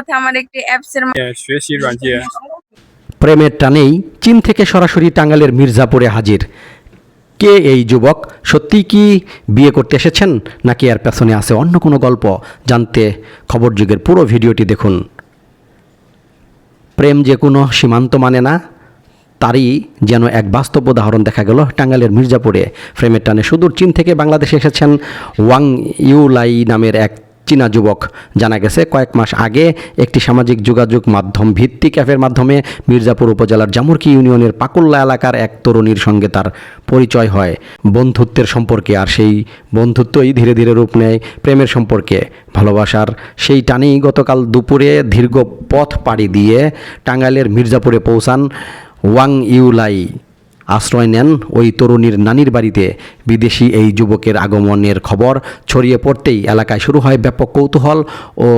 সাথে আমার একটি অ্যাপসের 学习软件。 প্রেমের টানেই চীন থেকে সরাসরি টাঙ্গাইলের মির্জাপুরে হাজির। কে এই যুবক? সত্যিই কি বিয়ে করতে এসেছেন, নাকি এর পেছনে আছে অন্য কোনো গল্প? জানতে খবর যুগের পুরো ভিডিওটি দেখুন। প্রেম যে কোনো সীমান্ত মানে না, তারই যেন এক বাস্তব উদাহরণ দেখা গেল টাঙ্গাইলের মির্জাপুরে। প্রেমের টানে সুদূর চীন থেকে বাংলাদেশে এসেছেন ওয়াং ইউলাই নামের এক চীনা যুবক। জানা গেছে কয়েক মাস আগে একটি সামাজিক যোগাযোগ মাধ্যম ভিত্তিক অ্যাপের মাধ্যমে মির্জাপুর উপজেলার জামুরকি ইউনিয়নের পাকুল্লা এলাকার এক তরুণীর সঙ্গে তার পরিচয় হয় বন্ধুত্বের সম্পর্কে। আর সেই বন্ধুত্বই ধীরে ধীরে রূপ নেয় প্রেমের সম্পর্কে। ভালোবাসার সেই টানেই গতকাল দুপুরে দীর্ঘ পথ পাড়ি দিয়ে টাঙ্গাইলের মির্জাপুরে পৌঁছান ওয়াং ইউলাই। আশ্রয় নেন ওই তরুণীর নানির বাড়িতে। বিদেশি এই যুবকের আগমনের খবর ছড়িয়ে পড়তেই এলাকায় শুরু হয় ব্যাপক কৌতূহল ও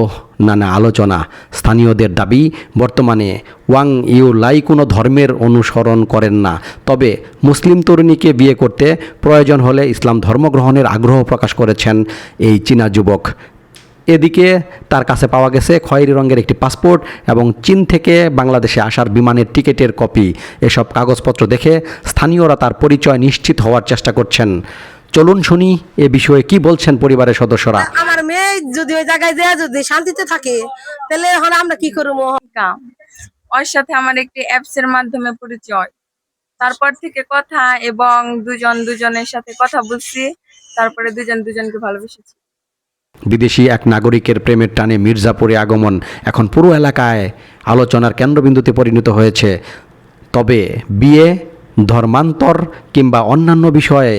নানা আলোচনা। স্থানীয়দের দাবি, বর্তমানে ওয়াং ইউলাই কোনো ধর্মের অনুসরণ করেন না, তবে মুসলিম তরুণীকে বিয়ে করতে প্রয়োজন হলে ইসলাম ধর্ম গ্রহণের আগ্রহ প্রকাশ করেছেন এই চীনা যুবক। এদিকে তার কাছে পাওয়া গেছে খয়েরি রঙের একটি পাসপোর্ট এবং চীন থেকে বাংলাদেশে আসার বিমানের টিকিটের কপি। এসব কাগজপত্র দেখে স্থানীয়রা তার পরিচয় নিশ্চিত হওয়ার চেষ্টা করছেন। চলুন শুনি এ বিষয়ে কি বলছেন পরিবারের সদস্যরা। আমার মেয়ে যদি ওই জায়গায় যায়, যদি শান্তিতে থাকে, তাহলে এখন আমরা কি করবো? ওর সাথে আমার একটি অ্যাপসের মাধ্যমে পরিচয়। তারপর থেকে কথা এবং দুজনের সাথে কথা বলছি, তারপরে দুজনকে ভালোবেসেছি। বিদেশি এক নাগরিকের প্রেমের টানে মির্জাপুরে আগমন এখন পুরো এলাকায় আলোচনার কেন্দ্রবিন্দুতে পরিণত হয়েছে। তবে বিয়ে, ধর্মান্তর কিংবা অন্যান্য বিষয়ে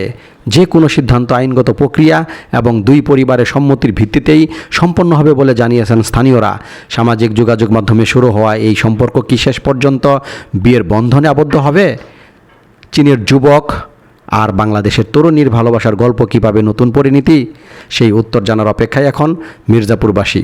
যে কোনো সিদ্ধান্ত আইনগত প্রক্রিয়া এবং দুই পরিবারের সম্মতির ভিত্তিতেই সম্পন্ন হবে বলে জানিয়েছেন স্থানীয়রা। সামাজিক যোগাযোগ মাধ্যমে শুরু হওয়া এই সম্পর্ক কি শেষ পর্যন্ত বিয়ের বন্ধনে আবদ্ধ হবে? চীনের যুবক আর বাংলাদেশের তরুণীর ভালোবাসার গল্প কী পাবে নতুন পরিণতি? সেই উত্তর জানার অপেক্ষায় এখন মির্জাপুরবাসী।